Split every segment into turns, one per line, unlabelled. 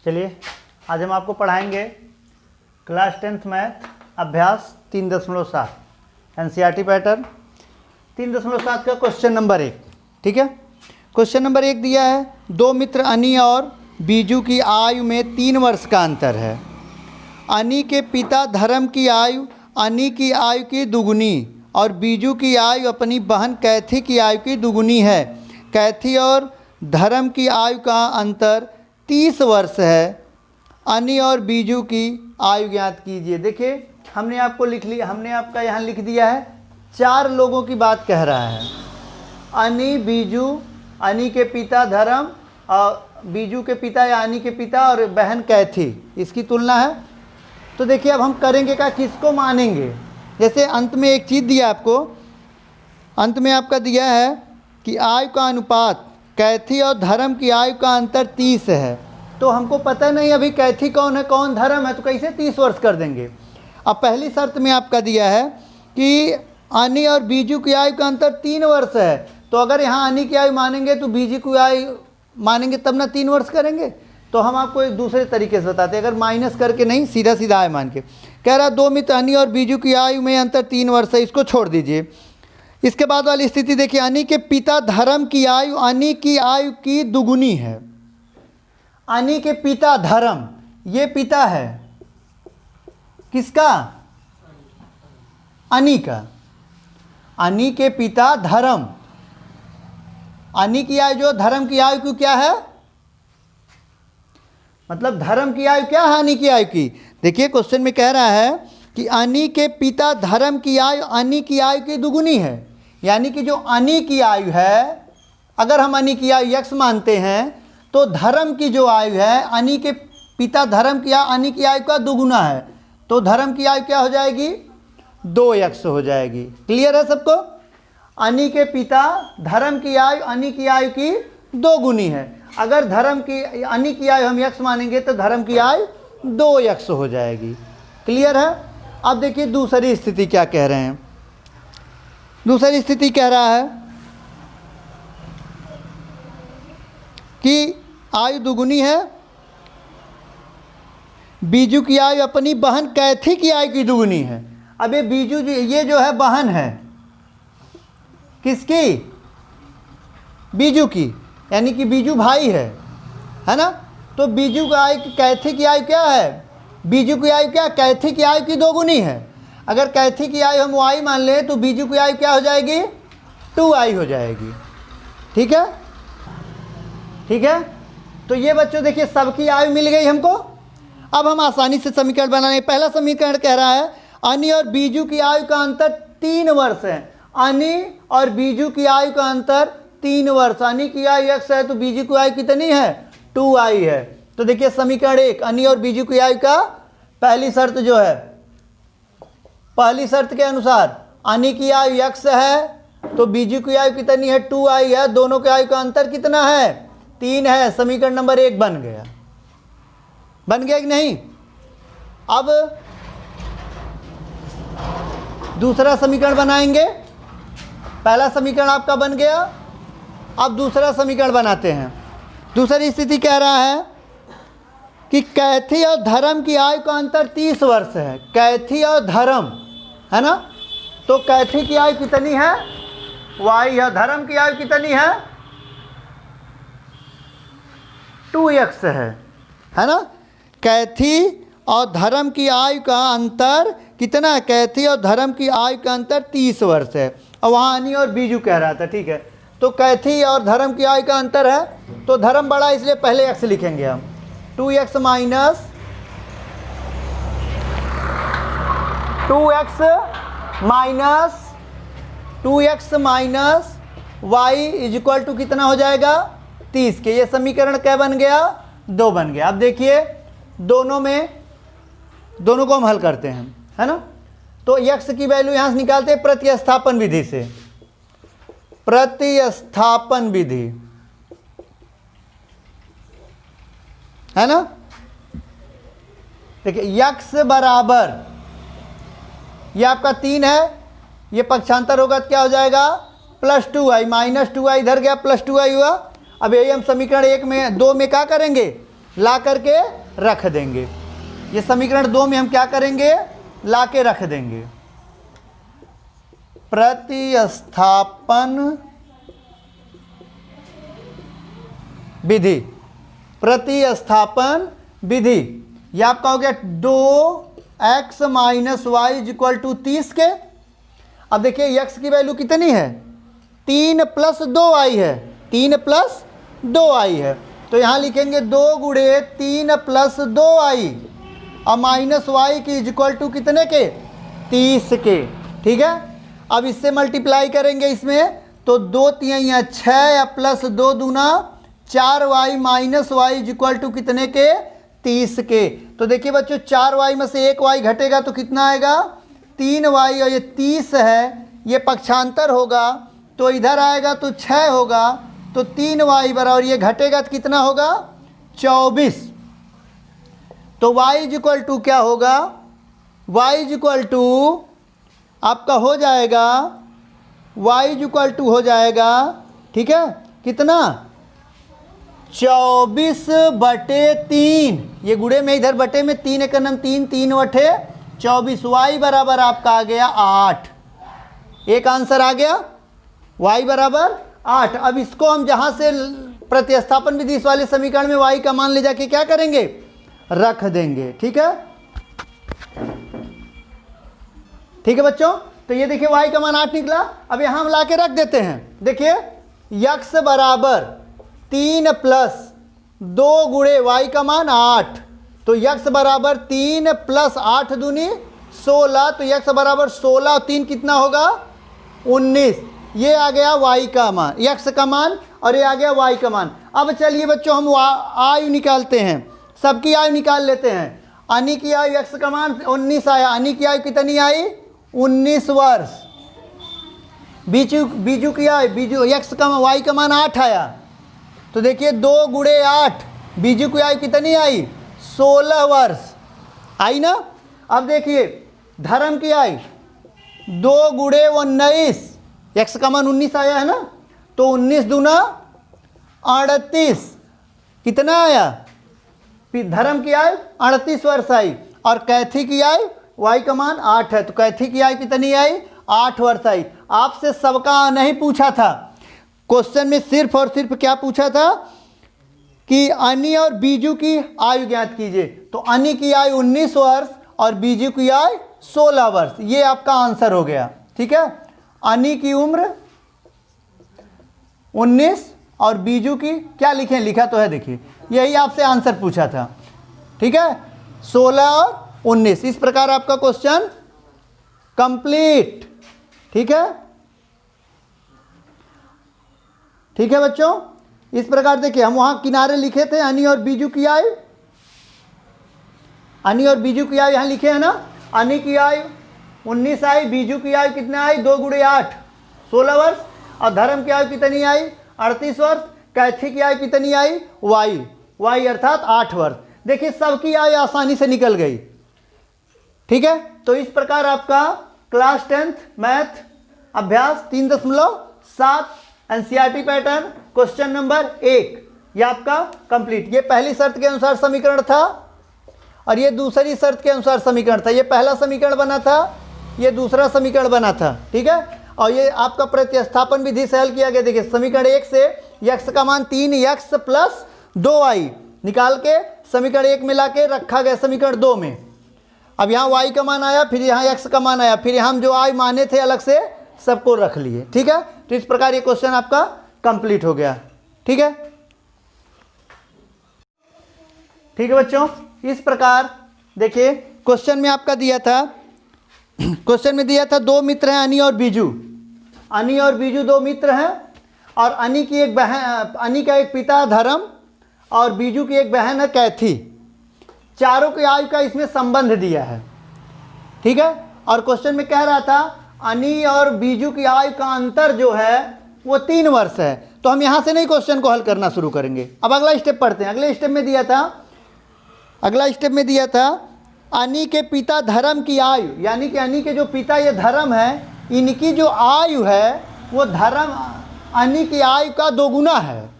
चलिए आज हम आपको पढ़ाएंगे क्लास 10th मैथ अभ्यास 3.7 एनसीईआरटी पैटर्न 3.7 का क्वेश्चन नंबर 1। ठीक है, क्वेश्चन नंबर 1 दिया है, दो मित्र अनी और बीजू की आयु में 3 वर्ष का अंतर है। अनी के पिता धर्म की आयु अनी की आयु की दुगुनी और बीजू की आयु अपनी बहन कैथी की आयु की दुगुनी है। कैथी और धर्म की आयु का अंतर 30 वर्ष है। अनी और बीजू की आयु ज्ञात कीजिए। देखिए हमने आपको लिख लिया, हमने आपका यहाँ लिख दिया है 4 लोगों की बात कह रहा है। अनी, बीजू, अनी के पिता धर्म और बीजू के पिता या अनी के पिता और बहन कैथी, इसकी तुलना है। तो देखिए अब हम करेंगे क्या, किसको मानेंगे। जैसे अंत में एक चीज़ दिया आपको, अंत में आपका दिया है कि आयु का अनुपात कैथी और धर्म की आयु का अंतर 30 है। तो हमको पता नहीं अभी कैथी कौन है कौन धर्म है, तो कैसे 30 वर्ष कर देंगे। अब पहली शर्त में आपका दिया है कि अनी और बीजू की आयु का अंतर 3 वर्ष है। तो अगर यहाँ अनी की आयु मानेंगे तो बीजू की आयु मानेंगे तब ना 3 वर्ष करेंगे। तो हम आपको एक दूसरे तरीके से बताते हैं, अगर माइनस करके नहीं सीधा सीधा आय मान के। कह रहा दो मित्र अनी और बीजू की आयु में अंतर 3 वर्ष है, इसको छोड़ दीजिए। इसके बाद वाली स्थिति देखिए, अनी के पिता धर्म की आयु अनी की आयु की दुगुनी है। अनी के पिता धर्म, ये पिता है किसका, अनी का। अनी के पिता धर्म, अनी की आयु जो धर्म की आयु की क्या है, मतलब धर्म की आयु क्या है अनी की आयु की। देखिए क्वेश्चन में कह रहा है कि अनी के पिता धर्म की आयु अनी की आयु की दुगुनी है। यानी कि जो अनी की आयु है, अगर हम अनी की आयु x मानते हैं तो धर्म की जो आयु है अनी के पिता धर्म की आयु अनी की आयु का दुगुना है। तो धर्म की आयु क्या हो जाएगी, 2x हो जाएगी। क्लियर है सबको। अनी के पिता धर्म की आयु अनी की आयु की 2 गुनी है। अगर धर्म की अनी की आयु हम x मानेंगे तो धर्म की आयु 2x हो जाएगी। क्लियर है। अब देखिए दूसरी स्थिति क्या कह रहे हैं। दूसरी स्थिति कह रहा है कि आयु दुगुनी है, बीजू की आयु अपनी बहन कैथी की आयु की दुगुनी है। अब ये बीजू ये जो है बहन है किसकी, बीजू की, यानी कि बीजू भाई है ना। तो बीजू की आयु कैथी की आयु क्या है, बीजू की आयु क्या, कैथी की आयु की 2 गुनी है। अगर कैथी की आयु हम y मान लें तो बीजू की आयु क्या हो जाएगी, 2i हो जाएगी। ठीक है, ठीक है। तो ये बच्चों देखिए सबकी आयु मिल गई हमको। अब हम आसानी से समीकरण बनाएंगे। पहला समीकरण कह रहा है अनी और बीजू की आयु का अंतर 3 वर्ष है। अनी और बीजू की आयु का अंतर 3 वर्ष। अनी की आयु x है तो बीजू की आयु कितनी है, 2i है। तो देखिए समीकरण 1, अनी और बीजू की आयु का पहली शर्त जो है, पहली शर्त के अनुसार अनी की आयु x है तो बीजू की आयु कितनी है, 2i है। दोनों के आयु का अंतर कितना है, 3 है। समीकरण नंबर 1 बन गया, बन गया कि नहीं। अब दूसरा समीकरण बनाएंगे। पहला समीकरण आपका बन गया, अब दूसरा समीकरण बनाते हैं। दूसरी स्थिति कह रहा है कि कैथी और धर्म की आयु का अंतर 30 वर्ष है। कैथी और धर्म है ना, तो कैथी की आयु कितनी है, y है। धर्म की आयु कितनी है, 2x है ना। कैथी और धर्म की आयु का अंतर कितना है, कैथी और धर्म की आयु का अंतर 30 वर्ष है। और वहाँ अनी और बीजू कह रहा था। ठीक है, तो कैथी और धर्म की आयु का अंतर है, तो धर्म बड़ा इसलिए पहले x लिखेंगे हम। 2x minus 2x minus y is equal to कितना हो जाएगा, 30 के। ये समीकरण क्या बन गया, 2 बन गया। अब देखिए दोनों में, दोनों को हम हल करते हैं है ना। तो x की वैल्यू यहाँ से निकालते हैं प्रतिस्थापन विधि से। प्रतिस्थापन विधि है ना। देखिए x बराबर, ये आपका 3 है, ये पक्षांतर होगा तो क्या हो जाएगा, +2i, -2i इधर गया +2i हुआ। अब यही हम समीकरण 1 में 2 में क्या करेंगे, ला करके रख देंगे। ये समीकरण 2 में हम क्या करेंगे, ला के रख देंगे। प्रतिस्थापन विधि, प्रतिस्थापन विधि, ये आपका हो गया 2x minus Y equal to 30 के। अब देखिए x की वैल्यू कितनी है, 3 प्लस 2i है, 3 प्लस 2i है, तो यहाँ लिखेंगे 2 गुणे 3 प्लस 2i और माइनस वाई की इक्वल टू कितने के, 30 के। ठीक है, अब इससे मल्टीप्लाई करेंगे इसमें, तो 2 तिहाई 6 प्लस 2 दूना 4y minus Y equal to कितने के, 30 के। तो देखिए बच्चों 4y में से 1y घटेगा तो कितना आएगा, 3y, और ये 30 है, ये पक्षांतर होगा तो इधर आएगा तो 6 होगा, तो 3y बराबर, ये घटेगा तो कितना होगा, 24। तो y इक्वल टू क्या होगा, y इक्वल टू आपका हो जाएगा, y इक्वल टू हो जाएगा, ठीक है, कितना, 24/3। ये गुणे में इधर बटे में 3 एक नम 3, 3 बटे 24, y बराबर आपका आ गया 8। एक आंसर आ गया, y बराबर 8। अब इसको हम जहां से प्रतिस्थापन विधि इस वाले समीकरण में y का मान ले जाके क्या करेंगे, रख देंगे। ठीक है, ठीक है बच्चों, तो ये देखिए y का मान 8 निकला। अब यहां हम ला के रख देते हैं। देखिए x बराबर 3 प्लस 2 गुणे y का मान 8, तो x बराबर 3 प्लस 8 दूनी 16, तो x बराबर 16 और 3 कितना होगा, 19। ये आ गया y का मान, x का मान, और ये आ गया y का मान। अब चलिए बच्चों हम आयु निकालते हैं, सबकी आयु निकाल लेते हैं। अनि की आयु x का मान 19 आया, अनि की आयु कितनी आई, 19 वर्ष। बीजू की आयु, बीजू x का y का मान 8 आया, तो देखिए 2 गुणे 8, बीजू की आयु कितनी आई, 16 वर्ष आई ना। अब देखिए धर्म की आयु 2 गुणे 19, x का मान 19 आया है ना, तो 19 दूना 38, कितना आया, धर्म की आयु 38 वर्ष आई। और कैथी की आयु y का मान 8 है, तो कैथी की आयु कितनी आई, 8 वर्ष आई। आपसे सबका नहीं पूछा था, क्वेश्चन में सिर्फ और सिर्फ क्या पूछा था कि अनि और बीजू की आयु ज्ञात कीजिए, तो अनि की आयु 19 वर्ष और बीजू की आयु 16 वर्ष, ये आपका आंसर हो गया। ठीक है, अनि की उम्र 19 और बीजू की क्या लिखें, लिखा तो है, देखिए यही आपसे आंसर पूछा था। ठीक है, 16 और 19, इस प्रकार आपका क्वेश्चन कंप्लीट। ठीक है, ठीक है बच्चों, इस प्रकार देखिए हम वहां किनारे लिखे थे अनि और बीजू की आयु, अनि और बीजू की आयु यहाँ लिखे हैं ना। अनि की आयु 19 आई, बीजू की आयु कितना आई, 2 गुणे 8 16 वर्ष, और धर्म की आयु कितनी आई, 38 वर्ष। कैथी की आयु कितनी आई, वाई अर्थात 8 वर्ष। देखिए सबकी आयु आसानी से निकल गई। ठीक है, तो इस प्रकार आपका क्लास 10th मैथ अभ्यास 3.7 एनसीईआरटी पैटर्न क्वेश्चन नंबर 1 ये आपका कंप्लीट। ये पहली शर्त के अनुसार समीकरण था और ये दूसरी शर्त के अनुसार समीकरण था। ये पहला समीकरण बना था, ये दूसरा समीकरण बना था। ठीक है, और ये आपका प्रतिस्थापन विधि से हल किया गया। देखिए समीकरण 1 से x का मान 3x प्लस 2y निकाल के समीकरण 1 में ला के रखा गया समीकरण 2 में। अब यहाँ y का मान आया, फिर यहाँ x का मान आया, फिर हम जो y माने थे अलग से सबको रख लिए। ठीक है, तो इस प्रकार ये क्वेश्चन आपका कंप्लीट हो गया। ठीक है, ठीक है बच्चों, इस प्रकार देखिए क्वेश्चन में आपका दिया था, क्वेश्चन में दिया था 2 मित्र हैं अनि और बीजू। अनि और बीजू 2 मित्र हैं और अनि की एक बहन, अनि का एक पिता धर्म और बीजू की एक बहन है कैथी। चारों की आयु का इसमें संबंध दिया है। ठीक है, और क्वेश्चन में कह रहा था अनि और बीजू की आयु का अंतर जो है वो 3 वर्ष है। तो हम यहाँ से नहीं क्वेश्चन को हल करना शुरू करेंगे। अब अगला स्टेप पढ़ते हैं। अगले स्टेप में दिया था, अगला स्टेप में दिया था अनि के पिता धर्म की आयु, यानी कि अनि के जो पिता ये धर्म है, इनकी जो आयु है वो धर्म अनि की आयु का 2 गुना है।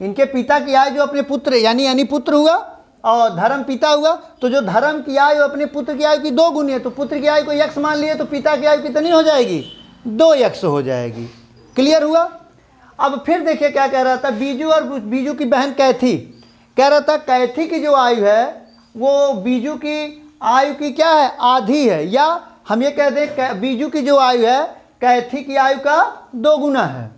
इनके पिता की आयु जो अपने पुत्र यानी अनी पुत्र हुआ और धर्म पिता हुआ, तो जो धर्म की आयु अपने पुत्र की आयु की 2 गुनी है, तो पुत्र की आयु को x मान लिए तो पिता की आयु कितनी हो जाएगी, 2x हो जाएगी। क्लियर हुआ। अब फिर देखिए क्या कह रहा था, बीजू और बीजू की बहन कैथी, कह रहा था कैथी की जो आयु है वो बीजू की आयु की क्या है, आधी है, या हम ये कह दें बीजू की जो आयु है कैथी की आयु का 2 गुना है।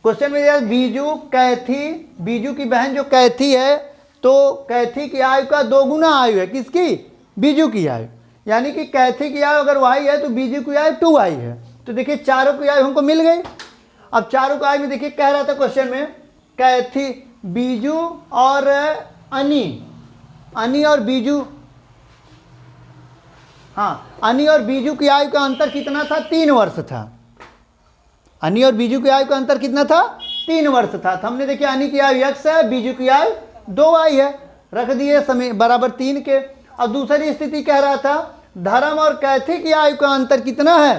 क्वेश्चन में दिया बीजू कैथी, बीजू की बहन जो कैथी है तो कैथी की आयु का 2 गुना आयु है किसकी, बीजू की आयु, यानी कि कैथी की आयु अगर y है तो बीजू की आयु 2y है। तो देखिए चारों की आयु हमको मिल गई। अब चारों की आयु में देखिए कह रहा था क्वेश्चन में कैथी, बीजू और अनी और बीजू, हाँ अनी और बीजू की आयु का अंतर कितना था, 3 वर्ष था। अनी और बीजू की आयु का अंतर कितना था, 3 वर्ष था। तो हमने देखिए अनी की आयु x है, बीजू की आयु 2y है, रख दिए समय बराबर 3 के। अब दूसरी स्थिति कह रहा था धर्म और कैथी की आयु का अंतर कितना है,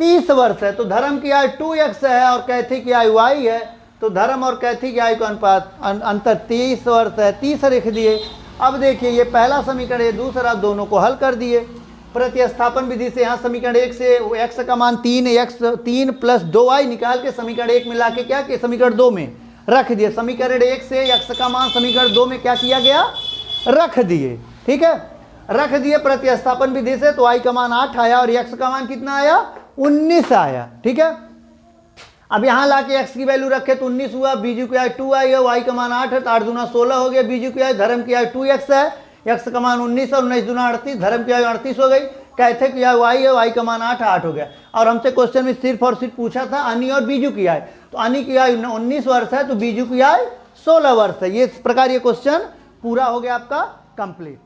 30 वर्ष है। तो धर्म की आयु 2x है और कैथी की आयु y है, तो धर्म और कैथी की आयु का अनुपात अंतर 30 वर्ष है, 30 लिख दिए। अब देखिए ये पहला समीकरण, ये दूसरा, दोनों को हल कर दिए प्रतिस्थापन विधि से। यहाँ समीकरण 1 से x का मान 3 प्लस 2y निकाल के समीकरण 1 में लाके क्या कि समीकरण 2 में रख दिए। समीकरण 1 से x का मान समीकरण 2 में क्या किया गया, रख दिए। ठीक है, रख दिए प्रतिस्थापन विधि से, तो y का मान 8 आया और x का मान कितना आया, 19 आया। ठीक है, अब यहाँ लाके x की वैल्यू रखे तो 19 हुआ, बीजू की आयु 2y है, y का मान 8 है, तो 8 दूना 16 हो गया। बीजू की आयु, धर्म की आयु 2x है, x का मान 19 और 19 दूना 38, धर्म की आयु 38 हो गई। कैथे की आयु y है, y का मान 8 हो गया। और हमसे क्वेश्चन में सिर्फ और सिर्फ पूछा था अनी और बीजू की आयु, तो अनी की आयु 19 वर्ष है, तो बीजू की आयु 16 वर्ष है। ये इस प्रकार ये क्वेश्चन पूरा हो गया आपका कंप्लीट।